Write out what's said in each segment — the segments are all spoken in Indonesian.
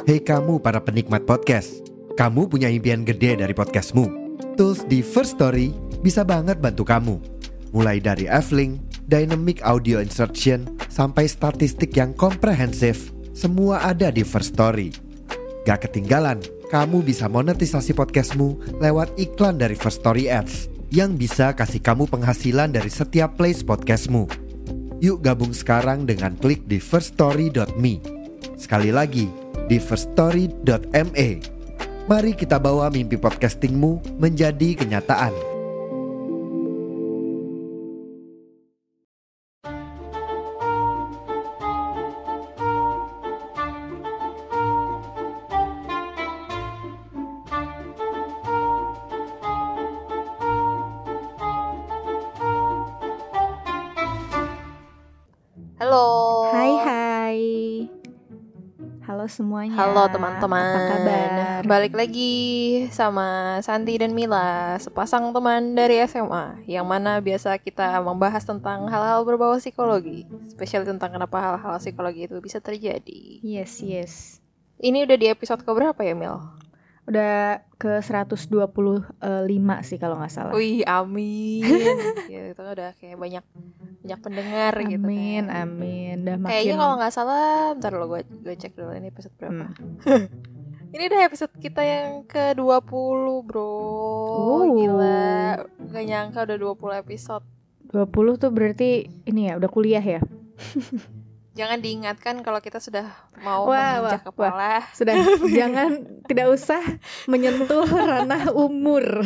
Hei kamu para penikmat podcast, kamu punya impian gede dari podcastmu. Tools di First Story bisa banget bantu kamu. Mulai dari F-Link, Dynamic Audio Insertion, sampai statistik yang komprehensif, semua ada di First Story. Gak ketinggalan, kamu bisa monetisasi podcastmu lewat iklan dari First Story Ads yang bisa kasih kamu penghasilan dari setiap plays podcastmu. Yuk gabung sekarang dengan klik di firststory.me. Sekali lagi, di firststory.me. Mari kita bawa mimpi podcastingmu menjadi kenyataan. Halo. Hai. Halo semuanya. Halo teman-teman. Apa kabar? Balik lagi sama Santi dan Mila, sepasang teman dari SMA, yang mana biasa kita membahas tentang hal-hal berbau psikologi, spesial tentang kenapa hal-hal psikologi itu bisa terjadi. Yes. Ini udah di episode keberapa ya, Mil? Udah ke 125 sih kalau nggak salah. Wih, amin. Ya, itu udah kayak banyak pendengar gitu kan. Amin. Udah makin. Kayaknya kalau nggak salah, bentar lo gue cek dulu ini episode berapa. Ini udah episode kita yang ke-20, bro. Gila. Gak nyangka udah 20 episode. 20 tuh berarti ini ya, udah kuliah ya? Jangan diingatkan kalau kita sudah mau menginjak kepala. Sudah, jangan, tidak usah menyentuh ranah umur.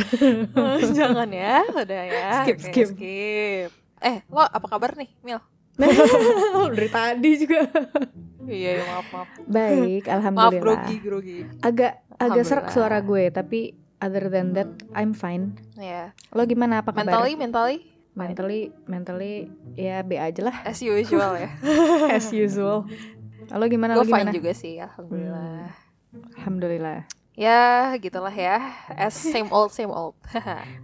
Jangan ya, udah ya. Skip. Lo apa kabar nih, Mil? Dari tadi juga. Iya, maaf. Baik, alhamdulillah. Maaf, grogi. Agak serak suara gue, tapi other than that I'm fine. Iya. Lo gimana, apa kabar? Mentally ya B aja lah. as usual ya. As usual. Lo gimana? Gue fine juga sih, alhamdulillah. Ya, gitulah ya. As same old.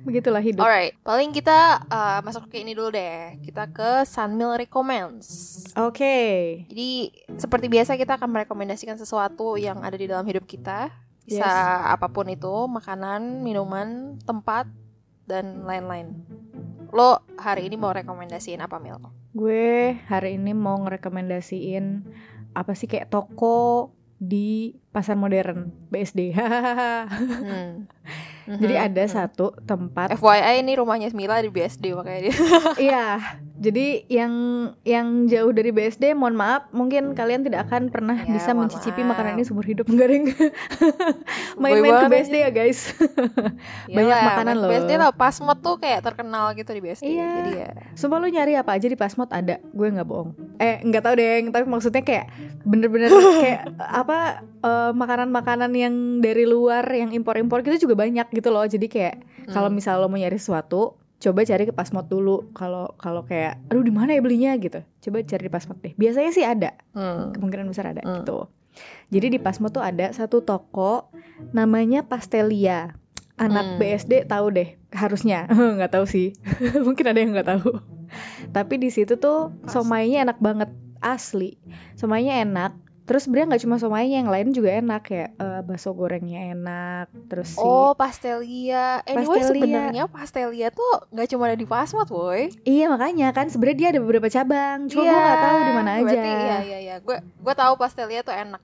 Begitulah hidup. Alright, paling kita masuk ke ini dulu deh. Kita ke Sunmil Recommends. Oke. Jadi, seperti biasa kita akan merekomendasikan sesuatu yang ada di dalam hidup kita. Bisa apapun itu, makanan, minuman, tempat, dan lain-lain. Lo hari ini mau rekomendasiin apa, Mil? Gue hari ini mau ngerekomendasiin apa sih, kayak toko di pasar modern BSD. Jadi ada satu tempat. FYI ini rumahnya Mila di BSD makanya dia. Iya. Jadi yang jauh dari BSD, mohon maaf, mungkin kalian tidak akan pernah bisa mencicipi makanan ini seumur hidup. Enggak. Main-main ke BSD ya, guys. Banyak makanan loh. BSD lah, Pasmod tuh kayak terkenal gitu di BSD. Iya. Jadi ya. Sumpah lu nyari apa aja di Pasmod ada. Gue nggak bohong. Nggak tahu deh, tapi maksudnya kayak bener-bener kayak apa, makanan-makanan yang dari luar, yang impor-impor gitu juga banyak gitu loh. Jadi kayak kalau misalnya lo mau nyari sesuatu, coba cari ke Pasmod dulu. Kalau kayak aduh di mana ya belinya gitu, coba cari di Pasmod deh. Biasanya sih ada. Kemungkinan besar ada gitu. Jadi di Pasmod tuh ada satu toko namanya Pastelia. Anak BSD tahu deh harusnya. Nggak tahu sih. Mungkin ada yang nggak tahu. Tapi di situ tuh somainya enak banget, asli. Somainya enak. Terus sebenarnya nggak cuma somainya, yang lain juga enak, kayak bakso gorengnya enak. Terus Pastelia. Sebenarnya Pastelia tuh nggak cuma ada di Pasmod, boy. Iya, makanya kan sebenarnya dia ada beberapa cabang. Cuma gue nggak tahu di mana aja. Berarti iya. Gue tahu Pastelia tuh enak,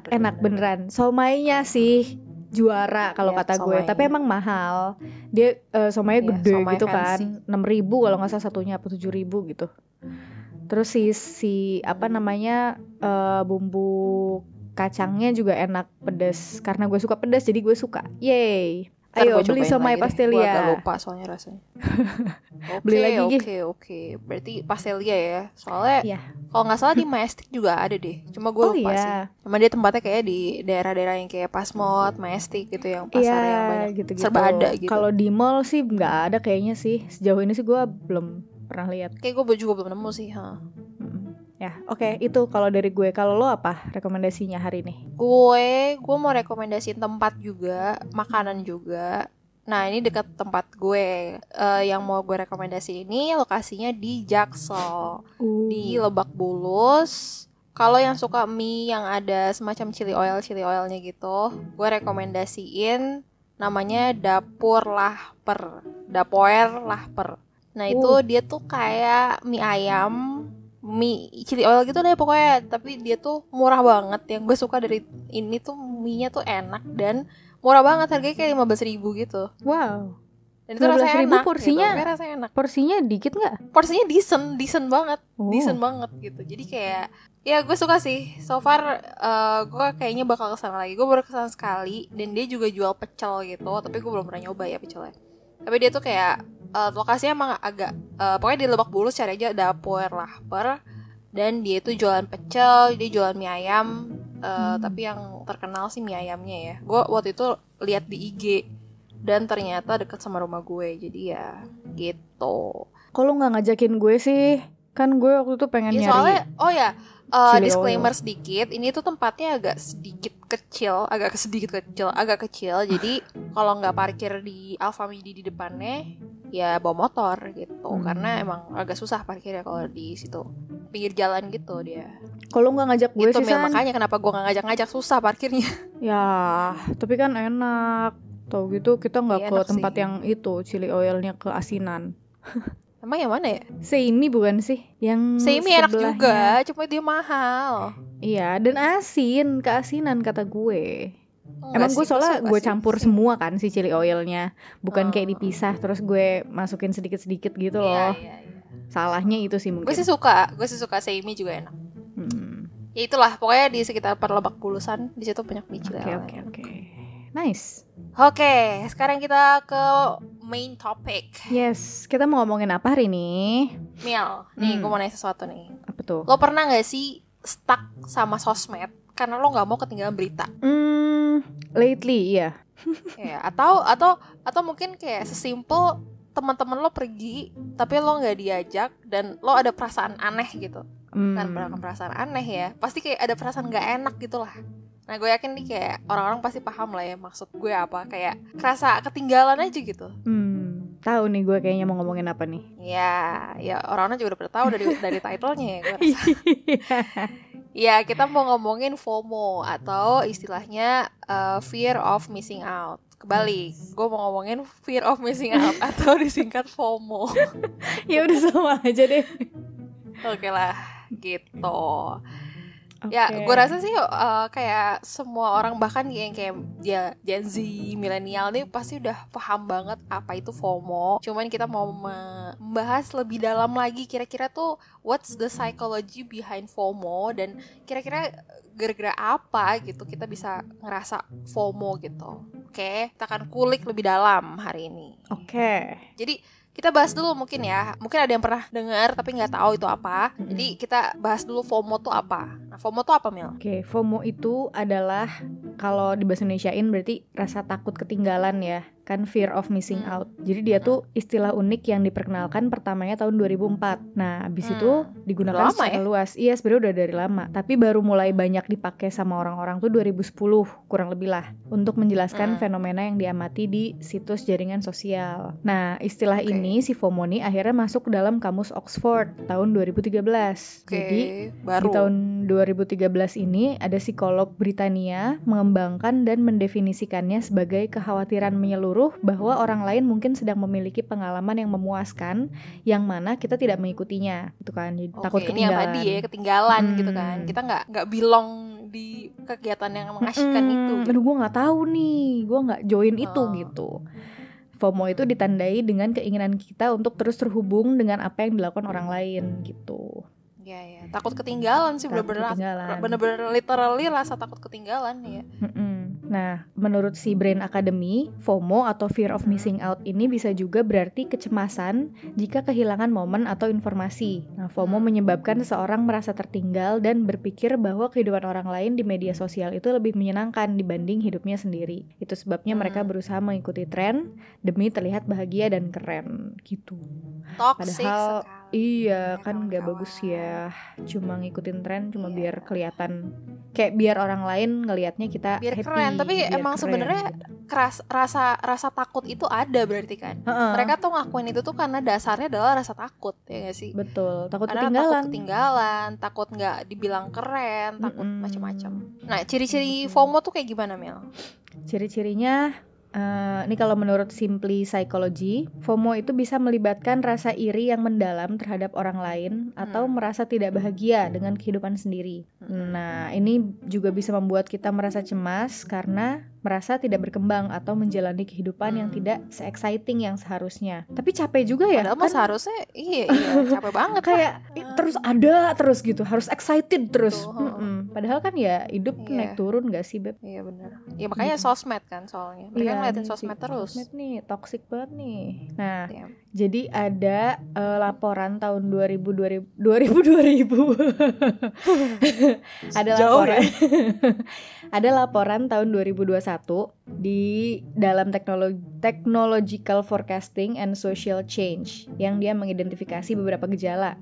enak beneran. Somainya sih juara kalau kata gue, tapi emang mahal. Dia somainya gede gitu fancy. Kan, 6.000 kalau nggak salah satunya, apa 7.000 gitu. Terus si apa namanya, bumbu kacangnya juga enak, pedas. Karena gue suka pedas, jadi gue suka. Yeay. Ayo beli somai Pastelia. Gue agak lupa soalnya rasanya. Beli lagi. Oke. Berarti Pastelia ya. Soalnya kalau nggak salah di Majestic juga ada deh. Cuma gue lupa sih. Cuma dia tempatnya kayak di daerah-daerah yang kayak Pasmod, Majestic gitu, yang pasar yang banyak gitu-gitu. Serba ada gitu. Kalau di mall sih nggak ada kayaknya sih. Sejauh ini sih gue belum pernah lihat. Kayak gue juga belum nemu sih. Ya, oke, itu kalau dari gue. Kalau lo apa rekomendasinya hari ini? Gue mau rekomendasiin tempat juga, makanan juga. Nah, ini dekat tempat gue. Yang mau gue rekomendasi ini lokasinya di Jaksel, di Lebak Bulus. Kalau yang suka mie yang ada semacam chili oilnya gitu, gue rekomendasiin namanya Dapoer Lahper. Nah itu dia tuh kayak mie ayam, mie chili oil gitu deh pokoknya. Tapi dia tuh murah banget. Yang gue suka dari ini tuh mie-nya tuh enak dan murah banget. Harganya kayak 15.000 gitu. Wow. Dan itu rasanya enak porsinya, gitu. Rasanya enak. Porsinya dikit nggak? Porsinya decent banget, decent banget gitu. Jadi kayak ya gue suka sih. So far gue kayaknya bakal kesana lagi. Gue baru kesana sekali dan dia juga jual pecel gitu. Tapi gue belum pernah nyoba ya pecelnya. Tapi dia tuh kayak lokasinya emang agak pokoknya di Lebak Bulus, cari aja Dapoer Lahper. Dan dia itu jualan pecel, dia jualan mie ayam. Tapi yang terkenal sih mie ayamnya ya. Gue waktu itu lihat di IG dan ternyata deket sama rumah gue. Jadi ya gitu. Kalau nggak ngajakin gue sih, kan gue waktu itu pengen nyari. Soalnya disclaimer sedikit, ini tuh tempatnya agak kecil. Jadi kalau nggak parkir di Alfamidi di depannya, ya bawa motor gitu. Karena emang agak susah parkirnya kalau di situ, pinggir jalan gitu dia. Kalau nggak ngajak gue gitu, sih San. Makanya kenapa gue nggak ngajak susah parkirnya. Ya, tapi kan enak. Tau gitu kita nggak ke tempat sih. Yang itu chili oilnya keasinan. Emang yang mana ya? Seimi bukan sih? Yang Seimi enak juga, cuma dia mahal. Iya, dan keasinan kata gue. Emang gue soalnya gue campur semua kan si chili oilnya, bukan kayak dipisah terus gue masukin sedikit-sedikit gitu loh. Iya. Salahnya itu sih mungkin. Gue sih suka Seimi juga enak. Ya itulah, pokoknya di sekitar Lebak Bulusan di situ banyak mie chili oil. Oke. Nice. Oke, sekarang kita ke main topic. Yes, kita mau ngomongin apa hari ini? Mil, nih gue mau nanya sesuatu nih. Apa tuh? Lo pernah gak sih stuck sama sosmed karena lo gak mau ketinggalan berita? Lately, iya. Ya, atau mungkin kayak sesimpel teman-teman lo pergi tapi lo gak diajak dan lo ada perasaan aneh gitu. Kan perasaan aneh ya, pasti kayak ada perasaan gak enak gitu lah. Nah gue yakin nih kayak orang-orang pasti paham lah ya maksud gue apa. Kayak kerasa ketinggalan aja gitu. Tahu nih gue kayaknya mau ngomongin apa nih. Ya orang-orang juga udah pada tahu dari title-nya ya gue rasa. Ya kita mau ngomongin FOMO atau istilahnya fear of missing out. Kebalik, gue mau ngomongin fear of missing out atau disingkat FOMO. Ya udah sama aja deh. Oke lah, gitu. Ya, gue rasa sih kayak semua orang bahkan yang kayak ya Gen Z, milenial nih pasti udah paham banget apa itu FOMO. Cuman kita mau membahas lebih dalam lagi kira-kira tuh what's the psychology behind FOMO dan kira-kira gara-gara apa gitu kita bisa ngerasa FOMO gitu. Oke, kita akan kulik lebih dalam hari ini. Oke. Jadi kita bahas dulu mungkin ya. Mungkin ada yang pernah dengar tapi nggak tahu itu apa. Jadi kita bahas dulu FOMO tuh apa. Nah, FOMO tuh apa, Mil? Oke, FOMO itu adalah kalau di bahasa Indonesiain berarti rasa takut ketinggalan ya. Kan fear of missing out. Jadi dia tuh istilah unik yang diperkenalkan pertamanya tahun 2004. Nah, abis itu digunakan secara luas. Iya, sebenarnya udah dari lama. Tapi baru mulai banyak dipakai sama orang-orang tuh 2010 kurang lebih lah. Untuk menjelaskan fenomena yang diamati di situs jaringan sosial. Nah, istilah ini si FOMO nih akhirnya masuk ke dalam kamus Oxford tahun 2013. Jadi baru. Di tahun 2013 ini ada psikolog Britania mengembangkan dan mendefinisikannya sebagai kekhawatiran menyeluruh bahwa orang lain mungkin sedang memiliki pengalaman yang memuaskan yang mana kita tidak mengikutinya gitu kan. Jadi takut ketinggalan. Ini yang tadi ya ketinggalan gitu kan. Kita nggak belong di kegiatan yang mengasyikkan itu. Aduh gue nggak tahu nih, gue nggak join itu gitu. FOMO itu ditandai dengan keinginan kita untuk terus terhubung dengan apa yang dilakukan orang lain gitu. Ya, takut ketinggalan sih, bener-bener literally rasa takut ketinggalan ya. Nah, menurut si Brain Academy, FOMO atau fear of missing out ini bisa juga berarti kecemasan jika kehilangan momen atau informasi. Nah, FOMO menyebabkan seseorang merasa tertinggal dan berpikir bahwa kehidupan orang lain di media sosial itu lebih menyenangkan dibanding hidupnya sendiri. Itu sebabnya mereka berusaha mengikuti tren demi terlihat bahagia dan keren gitu. Toxic padahal sekali. Iya kan gak bagus ya. Cuma ngikutin tren cuma biar kelihatan Kayak biar orang lain ngelihatnya kita biar happy, keren, tapi biar emang keren, sebenarnya gitu. rasa takut itu ada berarti kan. Mereka tuh ngakuin itu tuh karena dasarnya adalah rasa takut, ya gak sih? Betul, takut Karena ketinggalan. takut ketinggalan, takut nggak dibilang keren, takut macam-macam. Nah, ciri-ciri FOMO tuh kayak gimana, Mel? Ciri-cirinya ini kalau menurut Simply Psychology, FOMO itu bisa melibatkan rasa iri yang mendalam terhadap orang lain atau merasa tidak bahagia dengan kehidupan sendiri. Nah, ini juga bisa membuat kita merasa cemas karena merasa tidak berkembang atau menjalani kehidupan yang tidak se-exciting yang seharusnya. Tapi capek juga ya. Padahal kan seharusnya iya capek banget. Kayak terus gitu, harus excited terus. Padahal kan ya hidup naik turun gak sih, Beb? Iya benar. Ya makanya sosmed kan soalnya. Mereka ngeliatin sosmed terus. Sosmed nih toxic banget nih. Nah, jadi ada laporan tahun 2000 ada laporan ada laporan tahun 2021 di dalam Technological Forecasting and Social Change yang dia mengidentifikasi beberapa gejala,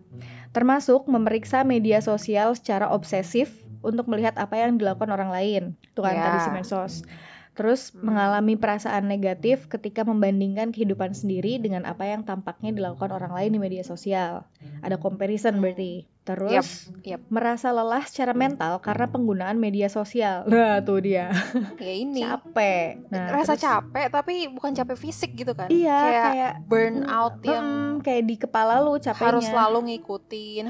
termasuk memeriksa media sosial secara obsesif untuk melihat apa yang dilakukan orang lain. Itu kan tadi si medsos. Terus mengalami perasaan negatif ketika membandingkan kehidupan sendiri dengan apa yang tampaknya dilakukan orang lain di media sosial. Ada comparison berarti. Terus merasa lelah secara mental karena penggunaan media sosial. Nah, tuh dia. Ya ini. Capek. Nah, rasa capek tapi bukan capek fisik gitu kan. Iya, kayak burn out yang kayak di kepala lu capeknya. Harus selalu ngikutin,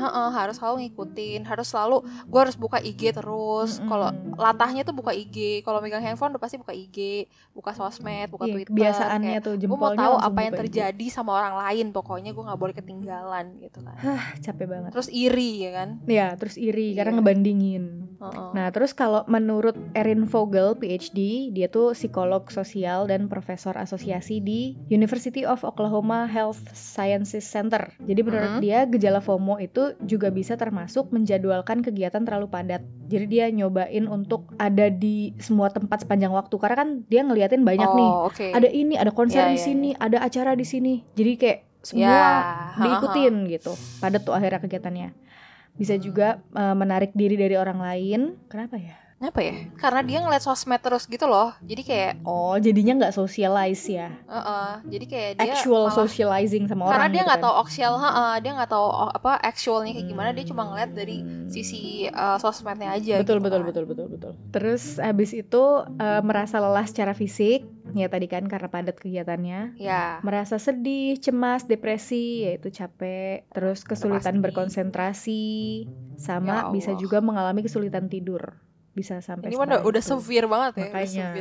harus selalu gue harus buka IG terus. Kalau latahnya tuh buka IG, kalau megang handphone udah pasti buka IG, buka sosmed, buka Twitter. Kebiasaannya tuh jempolnya. Gue mau tahu apa yang terjadi sama orang lain, pokoknya gue nggak boleh ketinggalan gitu kan. Capek banget. Terus iri ya kan? Ya, terus iri karena ngebandingin. Nah, terus kalau menurut Erin Vogel, PhD, dia tuh psikolog sosial dan profesor asosiasi di University of Oklahoma Health Sciences Center. Jadi menurut dia gejala FOMO itu juga bisa termasuk menjadwalkan kegiatan terlalu padat. Jadi dia nyobain untuk ada di semua tempat sepanjang waktu karena kan dia ngeliatin banyak nih. Ada ini, ada konser di sini, ada acara di sini. Jadi kayak semua diikutin gitu. Padat tuh akhirnya kegiatannya. Bisa juga menarik diri dari orang lain. Kenapa ya? Karena dia ngeliat sosmed terus gitu loh. Jadi kayak jadinya nggak socialize ya. Jadi kayak dia actual socializing sama orang. Karena dia nggak gitu tahu actual, dia nggak tahu apa actualnya kayak gimana. Dia cuma ngeliat dari sisi sosmednya aja. Betul. Terus habis itu merasa lelah secara fisik. Ya tadi kan karena padat kegiatannya. Merasa sedih, cemas, depresi, yaitu capek. Terus kesulitan berkonsentrasi, sama bisa juga mengalami kesulitan tidur. Bisa sampai ini udah severe banget ya. Makanya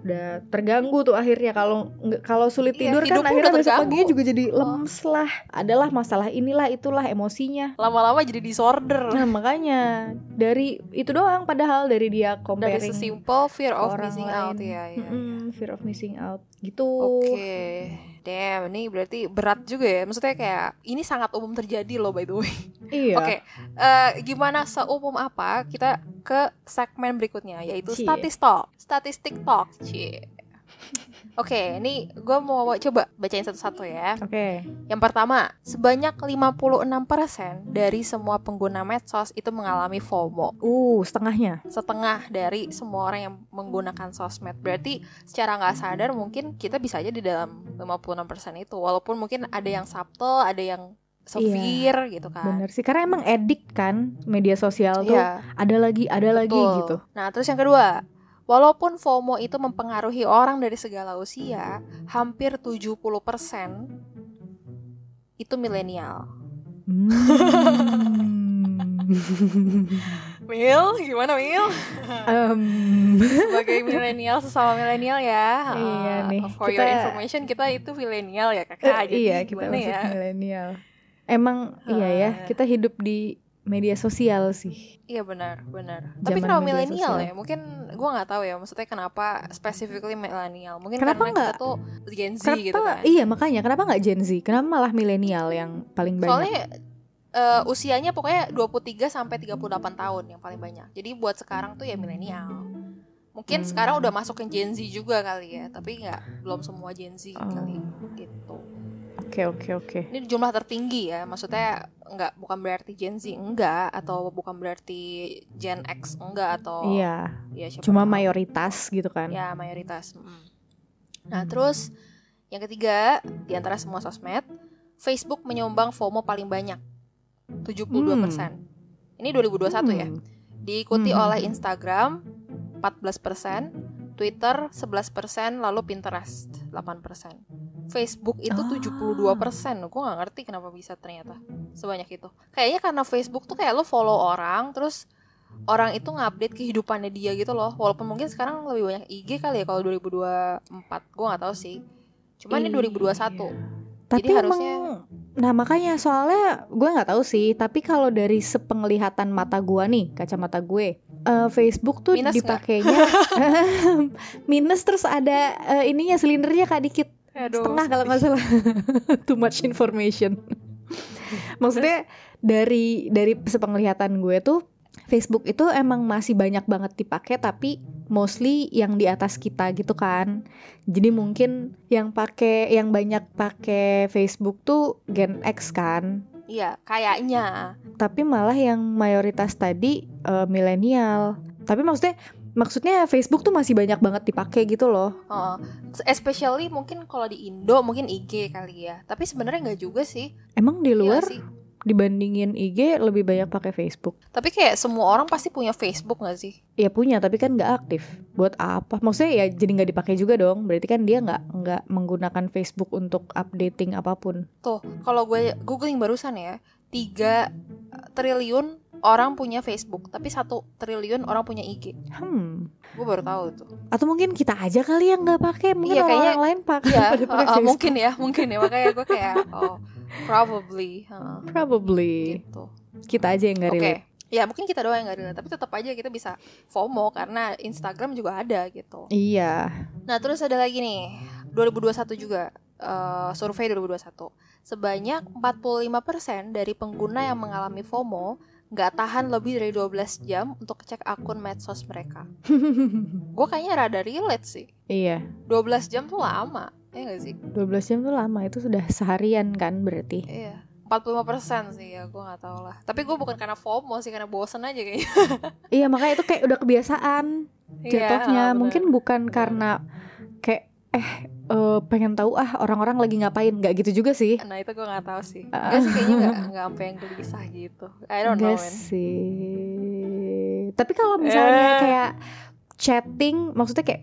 udah terganggu tuh akhirnya. Kalau sulit tidur kan akhirnya besok paginya juga jadi lemes lah. Adalah masalah inilah itulah emosinya. Lama-lama jadi disorder. Nah makanya dari itu doang, padahal dari dia comparing. Dari sesimpel fear of missing out ya. Fear of missing out gitu. Damn, ini berarti berat juga ya. Maksudnya kayak ini sangat umum terjadi loh by the way. Iya. Gimana seumum apa kita ke segmen berikutnya, yaitu statistik talk. Oke, ini gue mau coba bacain satu-satu ya. Yang pertama, sebanyak 56% dari semua pengguna medsos itu mengalami FOMO. Setengahnya. Setengah dari semua orang yang menggunakan sosmed. Berarti secara gak sadar mungkin kita bisa aja di dalam 56% itu. Walaupun mungkin ada yang subtle, ada yang severe gitu kan. Bener sih, karena emang addict kan media sosial tuh. Ada lagi gitu. Nah, terus yang kedua, walaupun FOMO itu mempengaruhi orang dari segala usia, hampir 70% itu milenial. Mil, gimana Mil? Sebagai milenial, sesama milenial ya. Iya nih. For your information, kita itu milenial ya kakak. Iya, kita masuk milenial. Emang iya ya, kita hidup di media sosial sih. Iya benar. Tapi kenapa milenial ya? Mungkin gue nggak tahu ya. Maksudnya kenapa specifically milenial? Mungkin kenapa karena kita tuh Gen Z gitu kan? Iya makanya kenapa nggak Gen Z? Kenapa malah milenial yang paling banyak? Soalnya usianya pokoknya 23 sampai 38 tahun yang paling banyak. Jadi buat sekarang tuh ya milenial. Mungkin sekarang udah masuk ke Gen Z juga kali ya. Tapi belum semua Gen Z kali gitu. Oke. Ini jumlah tertinggi ya, maksudnya bukan berarti Gen Z enggak, atau bukan berarti Gen X enggak, atau Iya. ya siapa Cuma tahu. mayoritas gitu kan. Ya mayoritas. Nah terus yang ketiga, di antara semua sosmed, Facebook menyumbang FOMO paling banyak, 72%. Ini 2021 ya. Diikuti oleh Instagram 14%, Twitter 11%, lalu Pinterest 8%. Facebook itu 72%. Gue gak ngerti kenapa bisa ternyata sebanyak itu. Kayaknya karena Facebook tuh kayak lo follow orang, terus orang itu ngupdate kehidupannya dia gitu loh. Walaupun mungkin sekarang lebih banyak IG kali ya kalau 2024. Gue gak tahu sih. Cuma ini 2021. Tapi jadi harusnya nah makanya soalnya gue nggak tahu sih, tapi kalau dari sepenglihatan mata gue nih, kacamata gue, Facebook tuh minus dipakainya minus, terus ada ininya, silindernya Kak dikit. Aduh, setengah kalau nggak salah. Too much information. Maksudnya dari sepenglihatan gue tuh Facebook itu emang masih banyak banget dipakai, tapi mostly yang di atas kita gitu kan. Jadi mungkin yang banyak pakai Facebook tuh Gen X kan. Iya, kayaknya. Tapi malah yang mayoritas tadi milenial. Tapi maksudnya Facebook tuh masih banyak banget dipakai gitu loh. Especially mungkin kalau di Indo mungkin IG kali ya. Tapi sebenarnya nggak juga sih. Emang di luar sih? Dibandingin IG lebih banyak pakai Facebook. Tapi kayak semua orang pasti punya Facebook nggak sih? Ya punya, tapi kan nggak aktif. Buat apa? Maksudnya ya jadi nggak dipakai juga dong. Berarti kan dia nggak menggunakan Facebook untuk updating apapun. Tuh, kalau gue googling barusan ya, 3 triliun orang punya Facebook, tapi 1 triliun orang punya IG. Gue baru tahu itu. Atau mungkin kita aja kali yang nggak pakai, mungkin orang lain pakai. Iya, mungkin ya. Makanya gue kayak probably. Gitu. Kita aja yang nggak relate. Ya mungkin kita doang yang nggak relate, tapi tetap aja kita bisa FOMO karena Instagram juga ada gitu. Iya. Nah terus ada lagi nih 2021 juga, survei 2021. Sebanyak 45% dari pengguna yang mengalami FOMO nggak tahan lebih dari 12 jam untuk cek akun medsos mereka. Gue kayaknya rada relate sih. Iya. 12 jam tuh lama, ya nggak sih? 12 jam tuh lama, itu sudah seharian kan berarti. Iya. 45% sih ya, gue nggak tahu lah. Tapi gue bukan karena FOMO sih, karena bosen aja kayaknya. Iya, makanya itu kayak udah kebiasaan jatuhnya. Mungkin bukan karena kayak pengen tahu orang-orang lagi ngapain, nggak gitu juga sih. Nah itu gue nggak tahu sih. Nggak sih, kayaknya nggak sampai yang gelisah gitu. I don't know, man. Sih. Tapi kalau misalnya kayak chatting, maksudnya kayak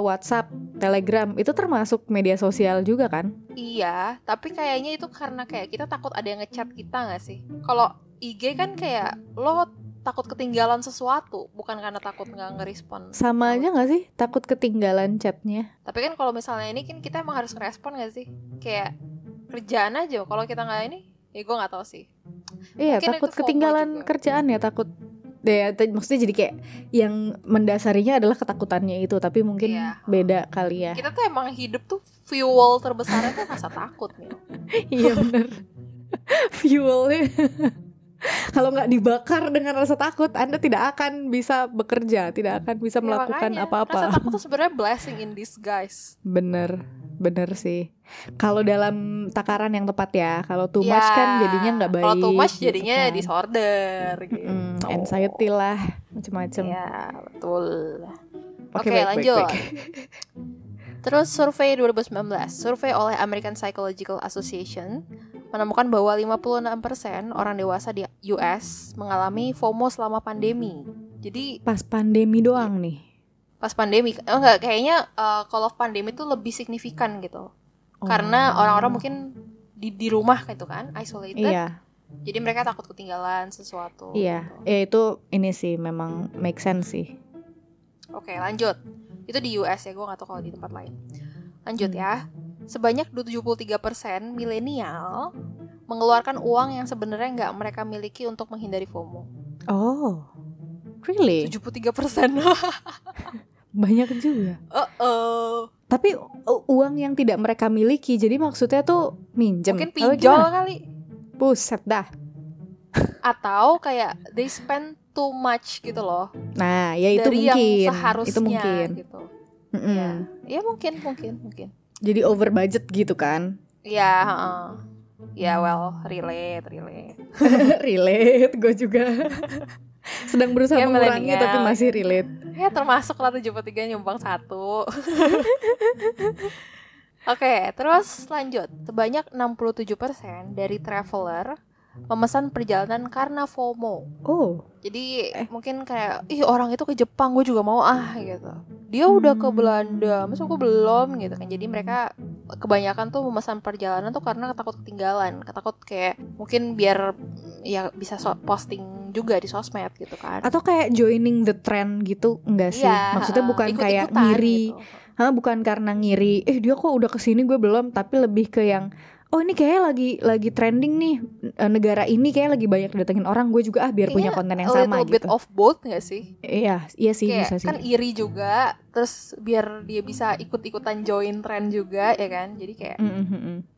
WhatsApp, Telegram, itu termasuk media sosial juga kan? Iya, tapi kayaknya itu karena kayak kita takut ada yang ngechat kita nggak sih? Kalau IG kan kayak lo takut ketinggalan sesuatu, bukan karena takut nggak ngerespon. Sama aja nggak sih? Takut ketinggalan chatnya. Tapi kan kalau misalnya ini kan kita emang harus ngerespon nggak sih? Kayak kerjaan aja. Kalau kita nggak ini, ya gue nggak tahu sih. Iya, mungkin takut ketinggalan kerjaan ya, takut. Ya, maksudnya jadi kayak yang mendasarinya adalah ketakutannya itu, tapi mungkin beda kali ya. Kita tuh emang hidup tuh fuel terbesarnya tuh rasa takut nih. Iya bener. Fuelnya. Kalau nggak dibakar dengan rasa takut, Anda tidak akan bisa bekerja, tidak akan bisa melakukan apa-apa. Rasa takut tuh sebenarnya blessing in disguise. Bener sih. Kalau dalam takaran yang tepat ya. Kalau too much kan jadinya nggak baik. Kalau too much jadinya gitu kan. disorder gitu. Anxiety lah, macam-macam. Ya betul. Oke, baik, lanjut. baik. Terus survei 2019, survei oleh American Psychological Association menemukan bahwa 56% orang dewasa di US mengalami FOMO selama pandemi. Jadi pas pandemi doang nih. Pas pandemi, enggak, kayaknya kalau pandemi itu lebih signifikan gitu. Karena orang-orang mungkin di rumah gitu kan, isolated. Iya. Jadi mereka takut ketinggalan sesuatu. Iya, gitu. Ya itu ini sih memang make sense sih. Oke, lanjut. Itu di US ya, gue gak tahu kalau di tempat lain. Lanjut ya. Sebanyak 73% milenial mengeluarkan uang yang sebenarnya nggak mereka miliki untuk menghindari FOMO. Oh, really? 73%. Banyak juga. Tapi uang yang tidak mereka miliki, jadi maksudnya tuh minjem. Mungkin pinjol kali. Buset dah. Atau kayak they spend too much gitu loh. Nah, ya itu dari mungkin. Yang seharusnya, itu mungkin. Gitu. Ya mungkin. Jadi over budget gitu kan? Ya, ya well, relate. Relate, gue juga sedang berusaha Ya, mengurangi milenial, tapi masih kan. relate. Ya termasuk lah 73 nyumbang 1. Oke, terus lanjut. Sebanyak 67% dari traveler memesan perjalanan karena FOMO. Oh, Jadi mungkin kayak, ih orang itu ke Jepang, gue juga mau gitu. Dia udah ke Belanda, masa gue belum gitu kan. Jadi mereka kebanyakan tuh memesan perjalanan tuh karena takut ketinggalan, takut kayak mungkin biar ya bisa posting juga di sosmed gitu kan. atau kayak joining the trend gitu enggak sih? Iya, Maksudnya bukan kayak ikut-ikutan ngiri. gitu. Bukan karena ngiri, dia kok udah kesini gue belum, tapi lebih ke yang oh ini kayak lagi trending nih, negara ini kayak lagi banyak datengin orang, gue juga biar punya konten yang sama little bit gitu. of both gak sih? Iya sih, kayak bisa sih. kan iri juga, terus biar dia bisa ikut-ikutan join trend juga ya kan. Jadi kayak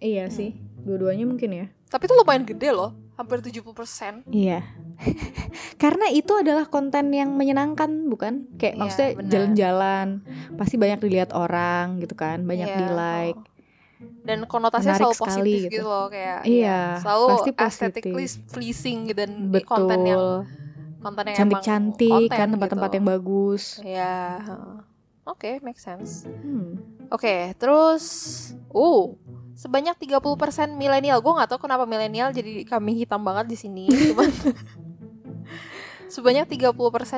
Iya sih, dua-duanya mungkin ya. tapi itu lumayan gede loh, hampir 70%. Iya. Karena itu adalah konten yang menyenangkan, bukan? Kayak Iya, maksudnya benar. jalan-jalan pasti banyak dilihat orang gitu kan, banyak di like. Dan konotasinya Menarik selalu positif sekali gitu loh, kayak Iya, selalu pasti positif. aesthetically pleasing gitu, dan Betul. konten yang cantik-cantik emang kan, tempat-tempat gitu. yang bagus. Iya. Oke, make sense. Hmm. Oke, terus sebanyak 30% milenial. Gue nggak tahu kenapa milenial jadi kambing hitam banget di sini. Cuman sebanyak 30%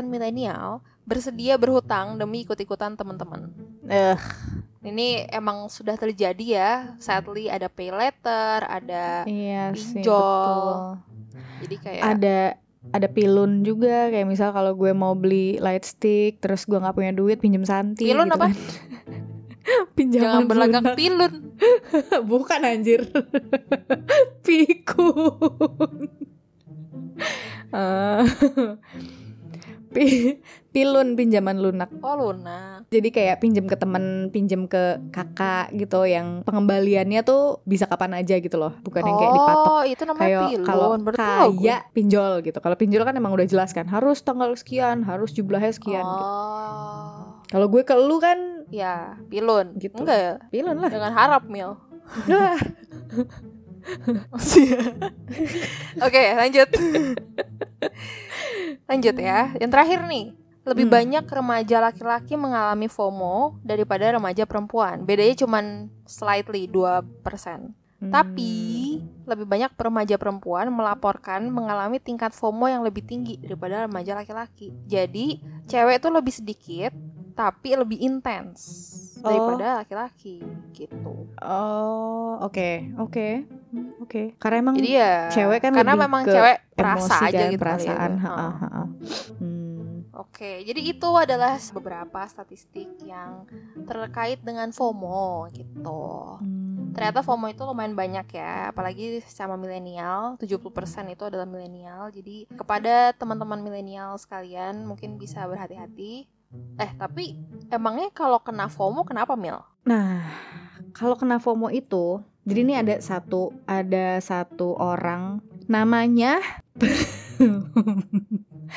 milenial bersedia berhutang demi ikut-ikutan teman-teman. Ini emang sudah terjadi ya. Sadly ada pay letter, ada Iya sih, pinjol. betul. Jadi kayak ada pilun juga, kayak misal kalau gue mau beli light stick terus gue nggak punya duit, pinjem Santi. Pilun gitu apa? kan. Pinjaman Jangan berlagak lunak. pilun. Bukan anjir. Pikun. Pilun, pinjaman lunak. Oh, lunak. Jadi kayak pinjem ke temen, pinjem ke kakak gitu, yang pengembaliannya tuh bisa kapan aja gitu loh, bukan yang kayak dipatok. Oh, itu namanya Kayak pilun. kalau Baru tahu gue. kayak pinjol gitu. Kalau pinjol kan emang udah jelas kan, harus tanggal sekian, harus jumlahnya sekian gitu. Kalau gue ke lu kan Ya, pilun. Gitu. Enggak ya? pilun lah. Dengan harap, Mil. Oke, lanjut. Lanjut ya. Yang terakhir nih. Lebih banyak remaja laki-laki mengalami FOMO daripada remaja perempuan. Bedanya cuman slightly 2%. Tapi lebih banyak remaja perempuan melaporkan mengalami tingkat FOMO yang lebih tinggi daripada remaja laki-laki. Jadi cewek tuh lebih sedikit tapi lebih intens daripada laki-laki gitu. Oke. Karena emang Jadi ya cewek kan karena lebih memang ke cewek emosi perasa aja kan, gitu perasaan. kali ya. Oke, jadi itu adalah beberapa statistik yang terkait dengan FOMO gitu. Ternyata FOMO itu lumayan banyak ya, apalagi sama milenial, 70% itu adalah milenial. Jadi kepada teman-teman milenial sekalian mungkin bisa berhati-hati. Tapi emangnya kalau kena FOMO kenapa, Mil? Nah, kalau kena FOMO itu, jadi ini ada satu orang namanya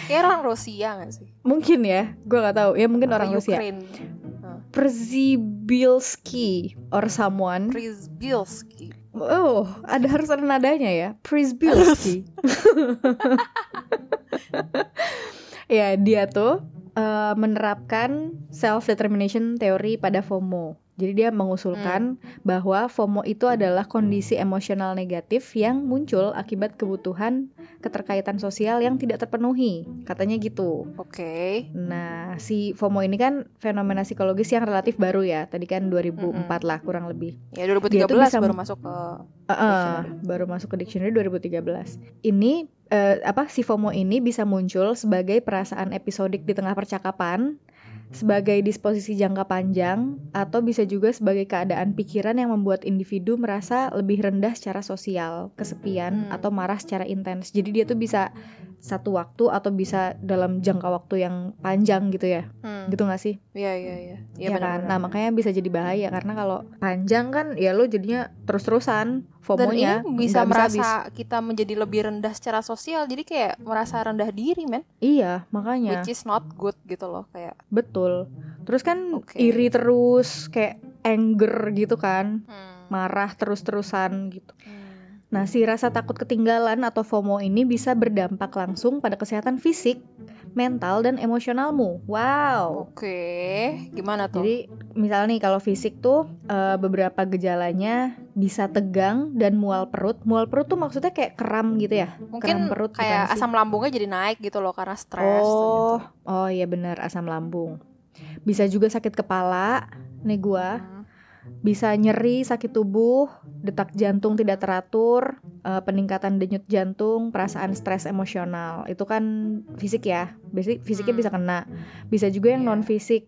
kayak orang Rusia nggak sih? mungkin ya, gue nggak tahu ya, mungkin Atau orang Rusia. Ukraine. Przybylski or someone. Przybylski. Harus ada nadanya ya. Przybylski. Ya, dia tuh menerapkan self-determination theory pada FOMO. Jadi dia mengusulkan bahwa FOMO itu adalah kondisi emosional negatif yang muncul akibat kebutuhan keterkaitan sosial yang tidak terpenuhi. Katanya gitu. Oke. Nah, si FOMO ini kan fenomena psikologis yang relatif baru ya. Tadi kan 2004 lah kurang lebih. Ya 2013 baru masuk ke baru masuk ke dictionary 2013. Ini si FOMO ini bisa muncul sebagai perasaan episodik di tengah percakapan, sebagai disposisi jangka panjang, atau bisa juga sebagai keadaan pikiran yang membuat individu merasa lebih rendah secara sosial, kesepian, atau marah secara intens. Jadi dia tuh bisa satu waktu atau bisa dalam jangka waktu yang panjang gitu ya. Gitu gak sih? Iya. Ya kan? Nah, makanya bisa jadi bahaya karena kalau panjang kan ya lo jadinya terus-terusan FOMO-nya. Dan ini bisa merasa kita menjadi lebih rendah secara sosial. Jadi kayak merasa rendah diri, men. Iya, makanya. Which is not good gitu loh, kayak. Betul. Terus kan iri terus, kayak anger gitu kan. marah terus-terusan gitu. Nah, si rasa takut ketinggalan atau FOMO ini bisa berdampak langsung pada kesehatan fisik, mental, dan emosionalmu. Wow. Oke, gimana tuh? Jadi, misalnya nih kalau fisik tuh beberapa gejalanya bisa tegang dan mual perut. Mual perut tuh maksudnya kayak kram gitu ya? Mungkin Kram perut kayak asam lambungnya jadi naik gitu loh karena stres. Oh, gitu. oh iya benar, asam lambung. Bisa juga sakit kepala, nih gua. Bisa nyeri, sakit tubuh, detak jantung tidak teratur, peningkatan denyut jantung, perasaan stres emosional. Itu kan fisik ya, fisiknya bisa kena. Bisa juga yang non fisik,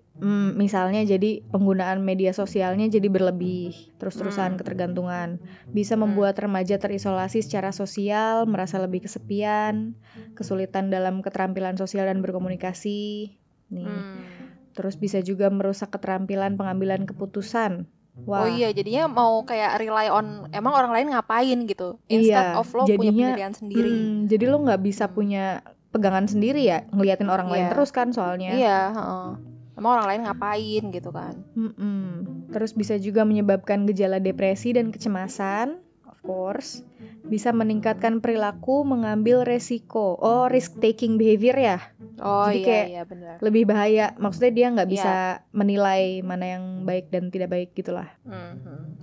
misalnya jadi penggunaan media sosialnya jadi berlebih, terus-terusan ketergantungan. Bisa membuat remaja terisolasi secara sosial, merasa lebih kesepian, kesulitan dalam keterampilan sosial dan berkomunikasi. Nih. Terus bisa juga merusak keterampilan pengambilan keputusan. Wah. Oh iya, jadinya mau kayak rely on emang orang lain ngapain gitu, instead of lo punya pendirian sendiri. Jadi lo nggak bisa punya pegangan sendiri ya, ngeliatin orang lain terus kan soalnya. Iya, emang orang lain ngapain gitu kan. Terus bisa juga menyebabkan gejala depresi dan kecemasan, of course. Bisa meningkatkan perilaku mengambil resiko. Oh, risk taking behavior ya. Oh jadi kayak benar. lebih bahaya. Maksudnya dia nggak bisa menilai mana yang baik dan tidak baik gitulah.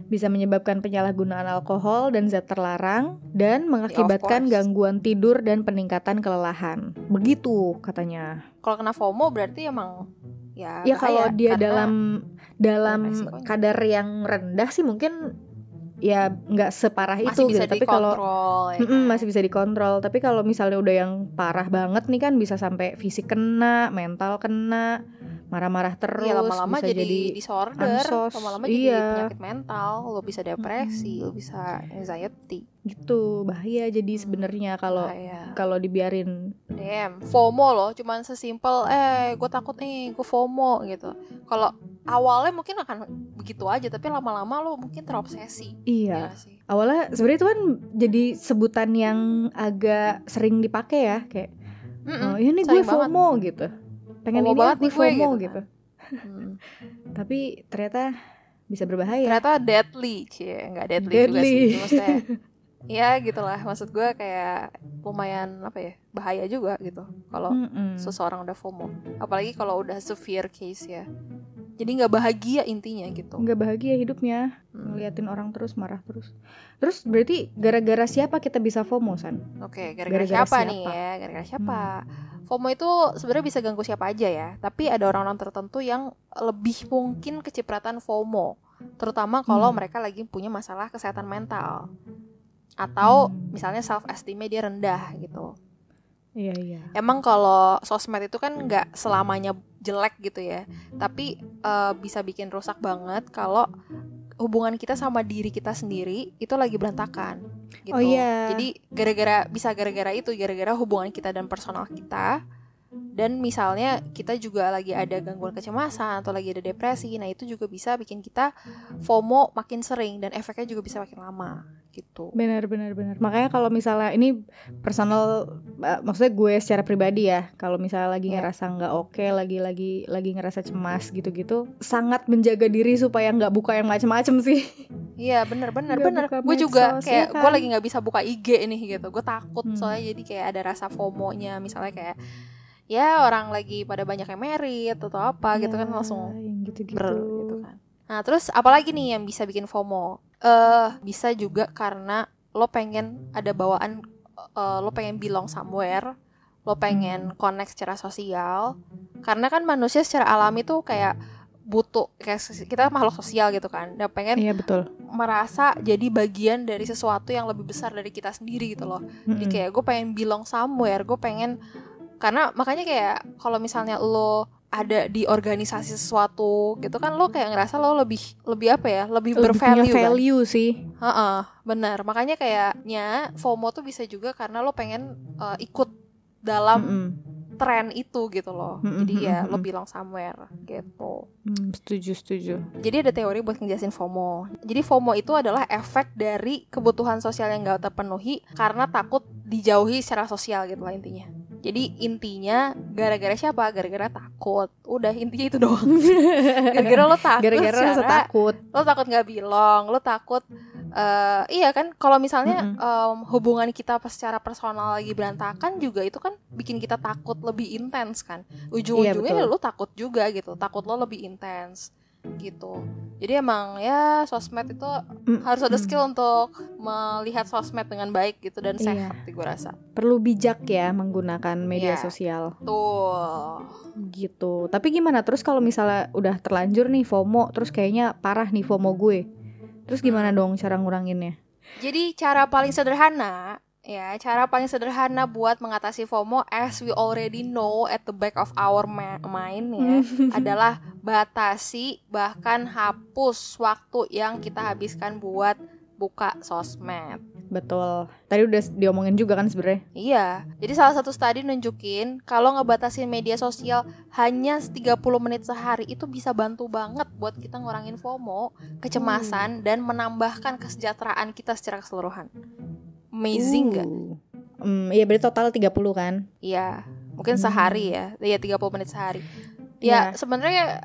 Bisa menyebabkan penyalahgunaan alkohol dan zat terlarang dan mengakibatkan gangguan tidur dan peningkatan kelelahan. Begitu katanya. Kalau kena FOMO berarti emang ya kalau dia dalam kadar yang rendah sih mungkin ya nggak separah masih itu bisa gitu. Tapi kalau masih bisa dikontrol. Tapi kalau misalnya udah yang parah banget nih kan bisa sampai fisik kena, mental kena, marah-marah terus. Iya, lama-lama bisa jadi disorder, lama-lama jadi penyakit mental, lo bisa depresi, lo bisa anxiety. Gitu, bahaya jadi sebenarnya kalau dibiarin. Damn, FOMO loh, cuman sesimpel gue takut nih, gue FOMO gitu. Kalau awalnya mungkin akan begitu aja, tapi lama-lama lo mungkin terobsesi. Iya. Awalnya sebenarnya itu kan jadi sebutan yang agak sering dipakai ya, kayak ini gue FOMO gitu. Pengen FOMO ini gue FOMO gitu. Tapi ternyata bisa berbahaya. Ternyata deadly, nggak deadly juga sih, maksudnya. Ya gitulah, maksud gue kayak lumayan bahaya juga gitu kalau seseorang udah FOMO, apalagi kalau udah severe case ya. Jadi nggak bahagia intinya gitu. Nggak bahagia hidupnya, ngeliatin orang terus, marah terus. Terus berarti gara-gara siapa kita bisa FOMO, San? Oke, gara-gara siapa nih ya? Gara-gara siapa? FOMO itu sebenarnya bisa ganggu siapa aja ya. Tapi ada orang-orang tertentu yang lebih mungkin kecipratan FOMO, terutama kalau mereka lagi punya masalah kesehatan mental. Atau misalnya self esteemnya dia rendah gitu. Iya. Emang kalau sosmed itu kan nggak selamanya jelek gitu ya, tapi bisa bikin rusak banget kalau hubungan kita sama diri kita sendiri itu lagi berantakan gitu. Jadi gara-gara hubungan kita dan personal kita. Dan misalnya kita juga lagi ada gangguan kecemasan atau lagi ada depresi, nah itu juga bisa bikin kita FOMO makin sering dan efeknya juga bisa makin lama gitu. Benar. Makanya kalau misalnya ini personal, maksudnya gue secara pribadi ya, kalau misalnya lagi ngerasa nggak oke, lagi ngerasa cemas gitu-gitu, sangat menjaga diri supaya nggak buka yang macem-macem sih. Iya benar. Gue juga kayak gue lagi nggak bisa buka IG nih gitu, gue takut soalnya jadi kayak ada rasa FOMO-nya, misalnya kayak ya orang lagi pada banyak yang merit atau apa gitu kan, langsung gitu kan. Nah terus apalagi nih yang bisa bikin FOMO? Bisa juga karena lo pengen ada bawaan, lo pengen belong somewhere, lo pengen connect secara sosial. Karena kan manusia secara alami tuh kayak butuh, kayak kita makhluk sosial gitu kan, dan pengen merasa jadi bagian dari sesuatu yang lebih besar dari kita sendiri gitu loh. Jadi kayak gue pengen belong somewhere, gue pengen. Karena makanya kayak kalau misalnya lo ada di organisasi sesuatu gitu kan, lo kayak ngerasa lo lebih bervalue punya value kan? Sih. Benar. Makanya kayaknya FOMO tuh bisa juga karena lo pengen ikut dalam tren itu gitu loh. Jadi ya lo belong somewhere gitu. Setuju. Jadi ada teori buat ngejelasin FOMO. Jadi FOMO itu adalah efek dari kebutuhan sosial yang gak terpenuhi karena takut dijauhi secara sosial gitu lah intinya. Jadi intinya gara-gara siapa? Gara-gara takut. Udah, intinya itu doang. Gara-gara lo takut. Gara-gara rasa takut. Lo takut nggak belong, lo takut. Iya kan, kalau misalnya hubungan kita secara personal lagi berantakan juga, itu kan bikin kita takut lebih intens kan. Ujung-ujungnya lo takut juga gitu, takut lo lebih intens gitu. Jadi emang ya sosmed itu harus ada skill untuk melihat sosmed dengan baik gitu dan sehat sih gue rasa. Perlu bijak ya menggunakan media sosial. Tuh. Gitu. Tapi gimana terus kalau misalnya udah terlanjur nih FOMO, terus kayaknya parah nih FOMO gue. Terus gimana dong cara nguranginnya? Jadi cara paling sederhana buat mengatasi FOMO, as we already know at the back of our mind ya, adalah batasi bahkan hapus waktu yang kita habiskan buat buka sosmed. Betul. Tadi udah diomongin juga kan sebenarnya. Iya. Jadi salah satu studi nunjukin kalau ngebatasin media sosial hanya 30 menit sehari itu bisa bantu banget buat kita ngurangin FOMO, kecemasan dan menambahkan kesejahteraan kita secara keseluruhan. Amazing gak? Iya berarti total 30 kan? Iya. Mungkin sehari ya. Iya 30 menit sehari. Ya sebenarnya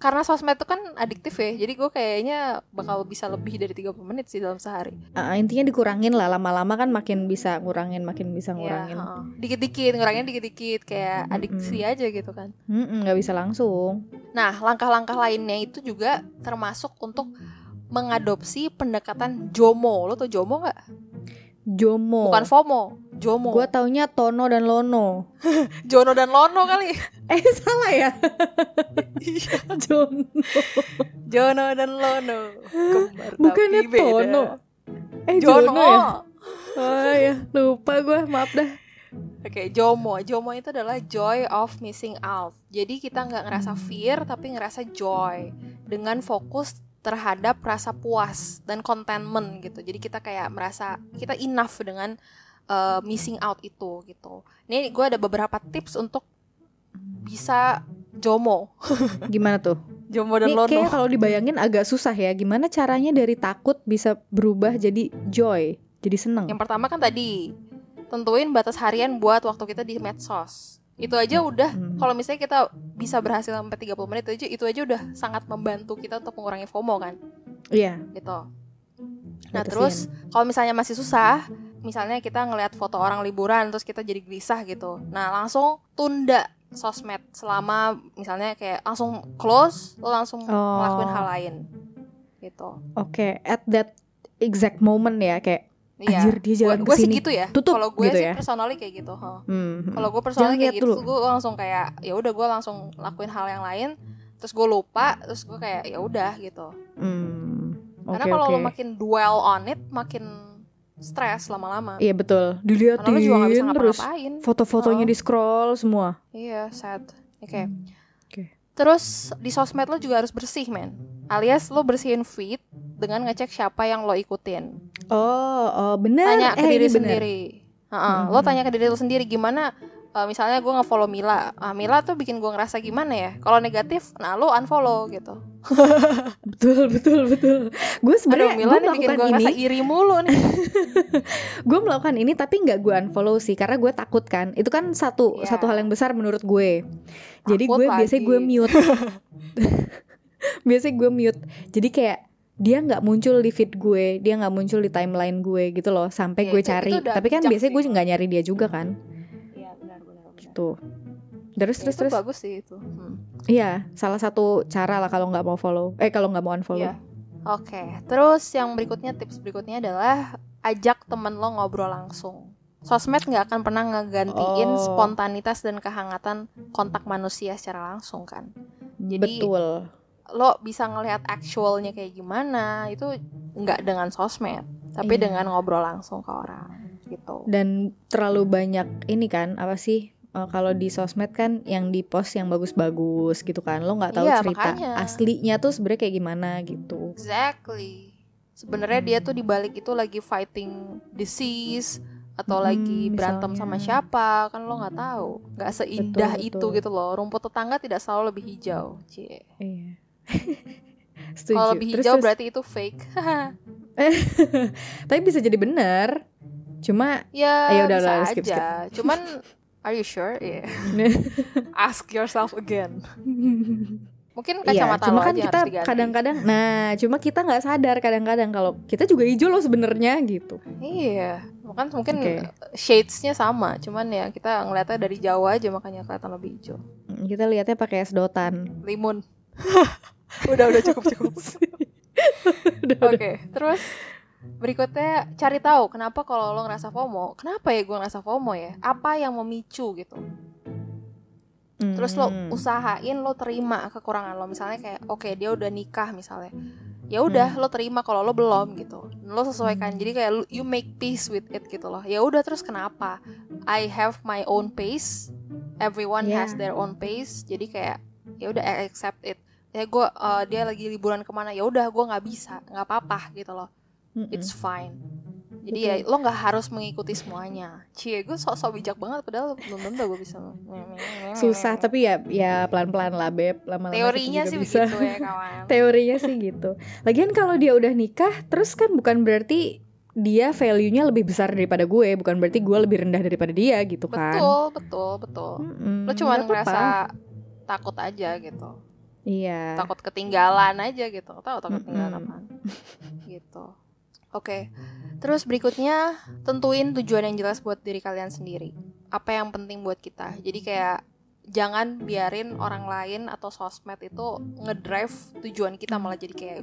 karena sosmed itu kan adiktif ya. Jadi gue kayaknya bakal bisa lebih dari 30 menit sih dalam sehari. Intinya dikurangin lah. Lama-lama kan makin bisa ngurangin. Dikit-dikit, ngurangin dikit-dikit. Kayak adiksi aja gitu kan. Gak bisa langsung. Nah langkah-langkah lainnya itu juga termasuk untuk mengadopsi pendekatan JOMO. Lo tau JOMO gak? JOMO. Bukan FOMO, JOMO. Gue taunya Tono dan Lono. Jono dan Lono kali. Salah ya? Jono dan Lono. Bukannya Tono. Jono ya? Oh ya, lupa gue, maaf dah. Oke, JOMO. JOMO itu adalah joy of missing out. Jadi kita gak ngerasa fear tapi ngerasa joy dengan fokus terhadap rasa puas dan contentment gitu. Jadi kita kayak merasa kita enough dengan missing out itu gitu. Ini gue ada beberapa tips untuk bisa JOMO. Gimana tuh? JOMO dan Lono. Kayak kalau dibayangin agak susah ya. Gimana caranya dari takut bisa berubah jadi joy, jadi seneng? Yang pertama kan tadi tentuin batas harian buat waktu kita di medsos. Itu aja udah, kalau misalnya kita bisa berhasil sampai 30 menit itu aja udah sangat membantu kita untuk mengurangi FOMO kan. Iya. Gitu. Nah terus kalau misalnya masih susah, misalnya kita ngelihat foto orang liburan terus kita jadi gelisah gitu. Nah langsung tunda sosmed selama misalnya kayak langsung close, lo langsung ngelakuin hal lain gitu. Oke, at that exact moment ya kayak anjir dia jalan gue kesini, sih gitu ya. tutup. Kalau gue gitu sih ya? personally kayak gitu. Kalau gue personally kayak gitu, gue langsung kayak ya udah gue langsung lakuin hal yang lain, terus gue lupa, terus gue kayak ya udah gitu. Karena kalau lo makin dwell on it, makin stres lama-lama. Iya betul. Dilihatin terus foto-fotonya di scroll semua. Iya, sad. Oke. Terus di sosmed lo juga harus bersih, men. Alias lo bersihin feed dengan ngecek siapa yang lo ikutin. Oh benar. Tanya ke diri sendiri. Lo tanya ke diri lo sendiri gimana. Misalnya gue nge-follow Mila. Mila tuh bikin gue ngerasa gimana ya. Kalau negatif, nah lo unfollow gitu. Betul. Gue sebenarnya Mila nih bikin gue ngerasa iri mulu nih. Gue melakukan ini tapi nggak gue unfollow sih karena gue takut kan. Itu kan satu hal yang besar menurut gue. Jadi gue biasanya gue mute. Jadi kayak dia nggak muncul di feed gue, dia nggak muncul di timeline gue gitu loh sampai gue cari. Tapi kan biasanya gue nggak nyari dia juga kan. Tuh. Terus. Bagus sih itu. Iya, salah satu cara lah kalau nggak mau follow. Kalau nggak mau unfollow. Iya. Oke. Terus yang berikutnya, tips berikutnya adalah ajak temen lo ngobrol langsung. Sosmed nggak akan pernah ngegantiin spontanitas dan kehangatan kontak manusia secara langsung kan. Jadi betul. Lo bisa ngelihat actualnya kayak gimana itu nggak dengan sosmed, tapi dengan ngobrol langsung ke orang gitu. Dan terlalu banyak ini kan apa sih? Kalau di sosmed kan yang di post yang bagus-bagus gitu kan, lo nggak tahu cerita aslinya tuh sebenarnya kayak gimana gitu. Exactly. Sebenarnya dia tuh di balik itu lagi fighting disease atau lagi berantem sama siapa kan lo nggak tahu. Nggak seindah itu gitu loh. Rumput tetangga tidak selalu lebih hijau. Cie. Iya. Kalau lebih hijau berarti itu fake. Tapi bisa jadi benar. Cuma ya udah bisa lah, skip. Cuman Are you sure? Yeah. Ask yourself again. Mungkin Iya, kacamata cuma lo kan aja yang kita harus diganti. kadang-kadang, cuma kita nggak sadar kadang-kadang kalau kita juga hijau loh sebenarnya gitu. Iya, mungkin Oke. shades-nya sama, cuman ya kita ngeliatnya dari jauh aja makanya kelihatan lebih hijau. Kita lihatnya pakai sedotan. Limun. udah cukup. Oke, terus berikutnya cari tahu kenapa kalau lo ngerasa FOMO. Kenapa ya gue ngerasa FOMO ya? Apa yang memicu gitu? Terus lo usahain lo terima kekurangan lo. Misalnya kayak oke, dia udah nikah misalnya. Ya udah lo terima kalau lo belum gitu. Lo sesuaikan. Jadi kayak you make peace with it gitu loh. Ya udah, terus kenapa? I have my own pace. Everyone has their own pace. Jadi kayak ya udah, I accept it. Ya gue dia lagi liburan kemana, ya udah gue nggak bisa, nggak apa-apa gitu loh. It's fine. Jadi ya lo nggak harus mengikuti semuanya. Cie, gue sok-sok bijak banget padahal belum tentu gue bisa. Susah, tapi ya pelan-pelan lah Beb, lama-lama Teorinya sih bisa. begitu ya kawan. Teorinya sih gitu. Lagian kalau dia udah nikah, terus kan bukan berarti dia value-nya lebih besar daripada gue, bukan berarti gue lebih rendah daripada dia gitu kan. Betul. Lo cuma ngerasa takut aja gitu. Iya. Takut ketinggalan aja gitu. Tahu takut ketinggalan apaan gitu. Oke. Terus berikutnya, tentuin tujuan yang jelas buat diri kalian sendiri. Apa yang penting buat kita. Jadi kayak jangan biarin orang lain atau sosmed itu ngedrive tujuan kita, malah jadi kayak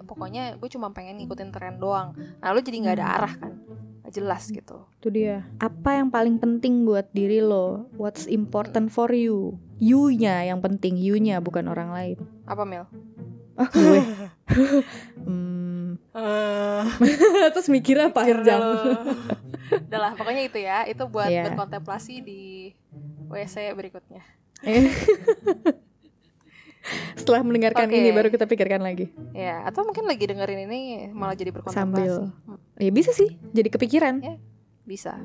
pokoknya gue cuma pengen ngikutin tren doang. Nah lo jadi nggak ada arah kan, nggak jelas gitu. Itu dia. Apa yang paling penting buat diri lo? What's important for you? You-nya yang penting, you-nya bukan orang lain. Apa Mel? Gue. Terus mikirnya panjang. Udah lah, pokoknya itu ya. Itu buat berkontemplasi di WC berikutnya. Setelah mendengarkan ini baru kita pikirkan lagi. Ya, atau mungkin lagi dengerin ini malah jadi berkontemplasi. Sambil. Ya bisa sih, jadi kepikiran. Ya, bisa.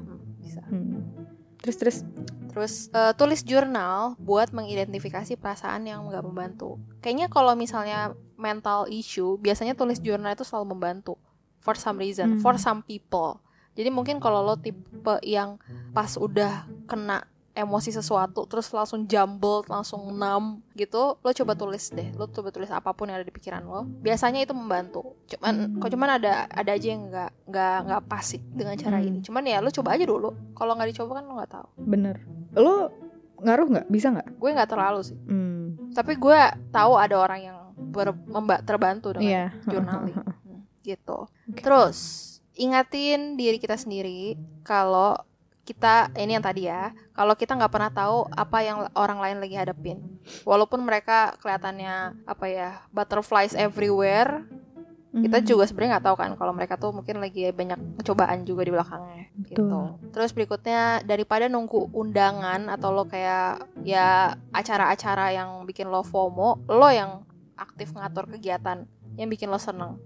Terus tulis jurnal buat mengidentifikasi perasaan yang nggak membantu. Kayaknya kalau misalnya mental issue, biasanya tulis jurnal itu selalu membantu. For some reason, for some people. Jadi mungkin kalau lo tipe yang pas udah kena emosi sesuatu terus langsung jumbled, langsung numb gitu, lo coba tulis deh. Lo coba tulis apapun yang ada di pikiran lo. Biasanya itu membantu. Cuman ada aja yang nggak pas sih dengan cara ini. Cuman ya lo coba aja dulu. Kalau nggak dicoba kan lo nggak tahu. Bener. Lo ngaruh nggak? Bisa nggak? Gue nggak terlalu sih. Tapi gue tahu ada orang yang terbantu dengan journaling gitu. Terus ingatin diri kita sendiri kalau kita, ini yang tadi ya, kalau kita nggak pernah tahu apa yang orang lain lagi hadapin, walaupun mereka kelihatannya butterflies everywhere, kita juga sebenarnya nggak tahu kan kalau mereka tuh mungkin lagi banyak cobaan juga di belakangnya. Gitu. Terus berikutnya, daripada nunggu undangan atau lo kayak ya acara-acara yang bikin lo FOMO, lo yang aktif ngatur kegiatan yang bikin lo seneng.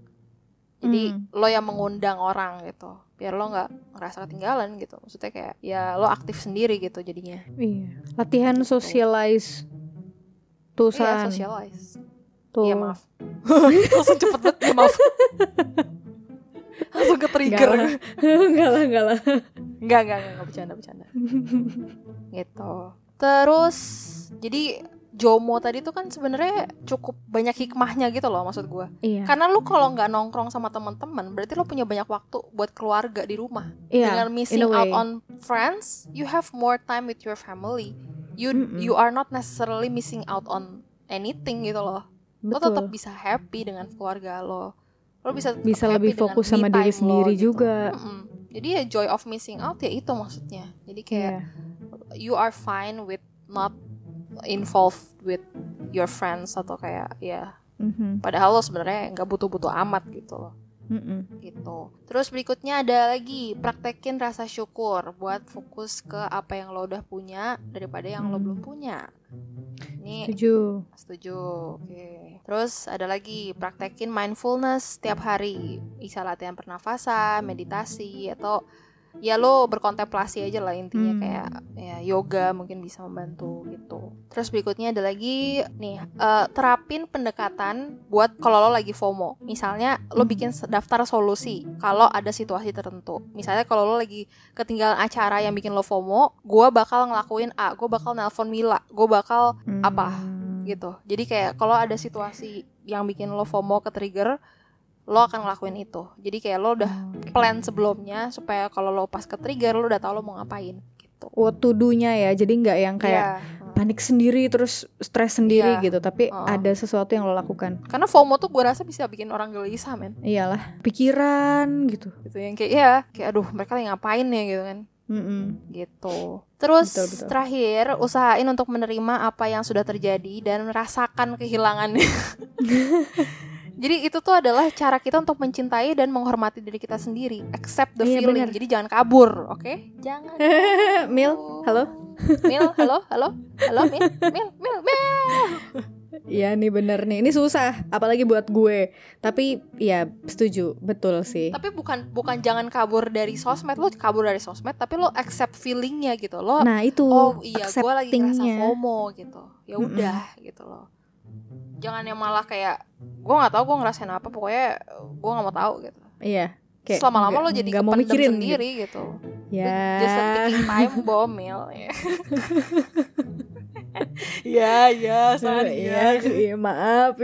Jadi lo yang mengundang orang gitu, biar lo nggak ngerasa ketinggalan gitu. Maksudnya kayak ya lo aktif sendiri gitu jadinya. Iya. Latihan socialize tuh. Iya, socialize. Tuh. Iya, maaf. Langsung cepet banget ya, maaf. Langsung ke trigger. Enggak lah. Enggak bercanda. Gitu. Terus jadi JOMO tadi tuh kan sebenarnya cukup banyak hikmahnya gitu loh, maksud gue. Iya. Karena lu kalau nggak nongkrong sama teman-teman, berarti lu punya banyak waktu buat keluarga di rumah. Iya, dengan missing out on friends, you have more time with your family. You are not necessarily missing out on anything gitu loh. Lo tetap bisa happy dengan keluarga lo. Lo bisa lebih fokus sama diri sendiri gitu. Juga. Jadi ya joy of missing out ya itu maksudnya. Jadi kayak you are fine with not involved with your friends atau kayak padahal lo sebenarnya nggak butuh amat gitu loh. Gitu. Terus berikutnya ada lagi, praktekin rasa syukur buat fokus ke apa yang lo udah punya daripada yang lo belum punya. Ini setuju. Oke. Terus ada lagi, praktekin mindfulness setiap hari. Bisa latihan pernafasan, meditasi, atau ya lo berkontemplasi aja lah intinya, kayak ya yoga mungkin bisa membantu gitu. Terus berikutnya ada lagi nih, terapin pendekatan buat kalau lo lagi FOMO. Misalnya lo bikin daftar solusi kalau ada situasi tertentu. Misalnya kalau lo lagi ketinggalan acara yang bikin lo FOMO, gue bakal ngelakuin A, gue bakal nelpon Mila, gue bakal apa gitu. Jadi kayak kalau ada situasi yang bikin lo FOMO ke trigger, lo akan ngelakuin itu. Jadi kayak lo udah plan sebelumnya supaya kalau lo pas ke trigger lo udah tahu lo mau ngapain gitu. What to do-nya ya. Jadi nggak yang kayak panik sendiri terus stres sendiri gitu, tapi ada sesuatu yang lo lakukan. Karena FOMO tuh gue rasa bisa bikin orang gelisah, men. Iyalah, pikiran gitu. Gitu yang kayak aduh mereka lagi ngapain ya gitu kan. Gitu. Terus betul. Terakhir, usahain untuk menerima apa yang sudah terjadi dan merasakan kehilangannya. Jadi itu tuh adalah cara kita untuk mencintai dan menghormati diri kita sendiri. Accept the feeling. Bener. Jadi jangan kabur, oke? Jangan. Mil, halo. Mil, halo, Mil. Iya nih bener nih. Ini susah, apalagi buat gue. Tapi ya setuju, betul sih. Tapi bukan jangan kabur dari sosmed. Lo kabur dari sosmed, tapi lo accept feelingnya gitu. Lo, nah itu. Oh iya, gue lagi ngerasa FOMO gitu. Ya udah gitu loh. Jangan yang malah kayak gue nggak tahu gue ngerasain apa, pokoknya gue nggak mau tahu gitu. Iya. Kayak lama-lama lo jadi kependem sendiri gitu. Ya. Just a ticking time bomb, Mil. Ya, sorry ya. Iya, maaf.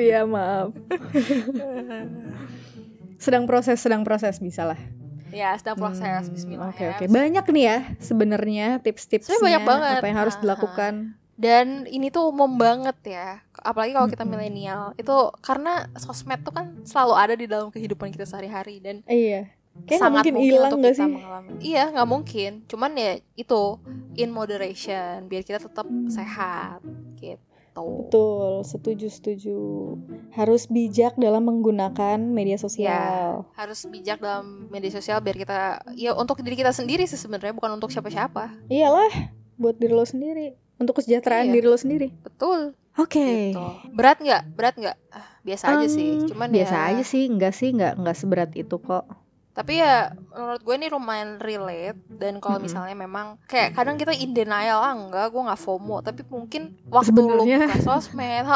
Sedang proses bisa lah. Ya, sedang proses. Bismillah. Oke. Banyak nih ya sebenarnya tips-tipsnya. Banyak banget. Apa yang harus dilakukan. Dan ini tuh umum banget ya, apalagi kalau kita milenial. Itu karena sosmed tuh kan selalu ada di dalam kehidupan kita sehari-hari. Dan kayak sangat mungkin hilang untuk gak sih? Mengalami. Iya, gak mungkin. Cuman ya itu, in moderation, biar kita tetap sehat gitu. Betul, setuju. Harus bijak dalam menggunakan media sosial. Ya, harus bijak dalam media sosial biar kita, ya untuk diri kita sendiri sih sebenarnya, bukan untuk siapa-siapa. Iyalah, buat diri lo sendiri. Untuk kesejahteraan diri lo sendiri. Betul. Oke. Gitu. Berat nggak? Biasa aja sih. Cuman biasa aja sih. Enggak seberat itu kok. Tapi ya menurut gue ini lumayan relate. Dan kalau misalnya memang kayak kadang kita in denial, enggak, gue nggak FOMO. Tapi mungkin waktu lu buka sosmed,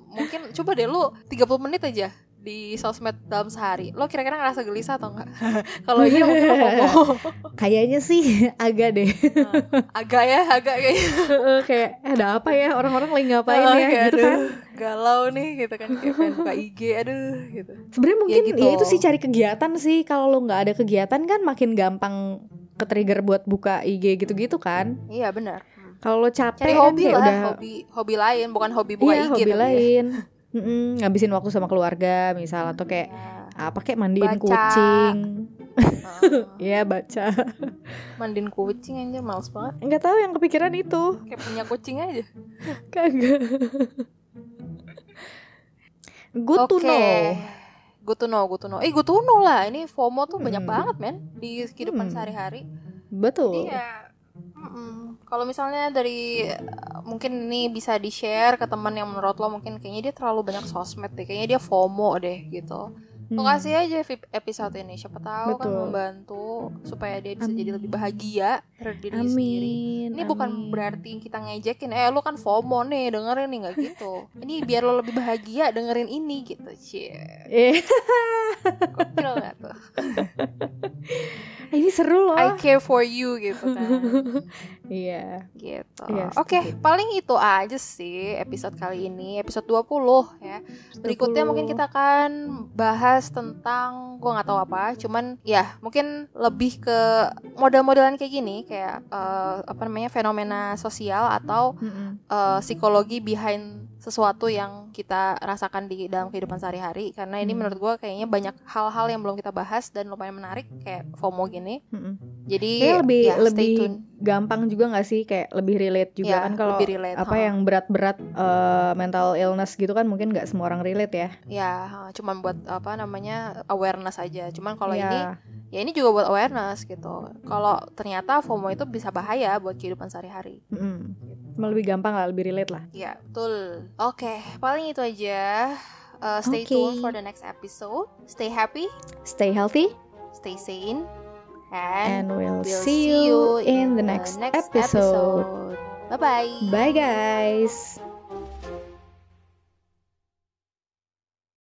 mungkin coba deh lu 30 menit aja di sosmed dalam sehari, lo kira-kira ngerasa gelisah atau enggak? Kalau iya mungkin lo FOMO. Kayaknya sih agak deh. Agak kayaknya. Kayak ada apa ya, orang-orang lagi ngapain ya gitu aduh, kan. Galau nih gitu kan, kayak pengen buka IG, aduh gitu. Sebenarnya mungkin gitu. ya itu sih cari kegiatan sih. Kalau lo nggak ada kegiatan kan makin gampang ke-trigger buat buka IG gitu-gitu kan. Iya benar. Kalau lo capek cari hobi kan, lah, udah hobi lain, bukan hobi buka IG. Hobi lain. Ngabisin waktu sama keluarga misal, atau kayak apa kayak mandiin kucing. Iya baca. Mandiin kucing anjir males banget. Enggak tahu yang kepikiran itu. Kayak punya kucing aja. Kagak. Good to know. Good to know lah. Ini FOMO tuh banyak banget men di kehidupan sehari-hari. Betul. Iya. Kalau misalnya dari mungkin ini bisa di-share ke teman yang menurut lo mungkin kayaknya dia terlalu banyak sosmed deh, kayaknya dia FOMO deh gitu. Lo kasih aja episode ini, siapa tahu kan membantu supaya dia bisa jadi lebih bahagia terhadap diri sendiri. Ini bukan berarti kita ngejekin, lo kan FOMO nih, dengerin nih, nggak gitu. Ini biar lo lebih bahagia dengerin ini gitu, Gokil nggak tuh? Ini seru loh. I care for you gitu kan. Iya. Gitu. Oke, paling itu aja sih episode kali ini, episode 20 ya. Berikutnya mungkin kita akan bahas tentang gue nggak tahu apa, cuman ya mungkin lebih ke model-modelan kayak gini, kayak fenomena sosial atau psikologi behind sesuatu yang kita rasakan di dalam kehidupan sehari-hari. Karena ini menurut gue kayaknya banyak hal-hal yang belum kita bahas dan lumayan menarik kayak FOMO gini. Jadi lebih gampang juga nggak sih, kayak lebih relate juga kan kalau yang berat-berat mental illness gitu kan mungkin nggak semua orang relate ya. Ya, cuman buat awareness aja. Cuman kalau ini juga buat awareness gitu. Kalau ternyata FOMO itu bisa bahaya buat kehidupan sehari-hari. Lebih gampang lah, lebih relate lah. Ya, betul. Oke, paling itu aja. Stay tuned for the next episode. Stay happy, stay healthy, stay sane, And we'll see you in the next episode. Bye-bye. Bye guys.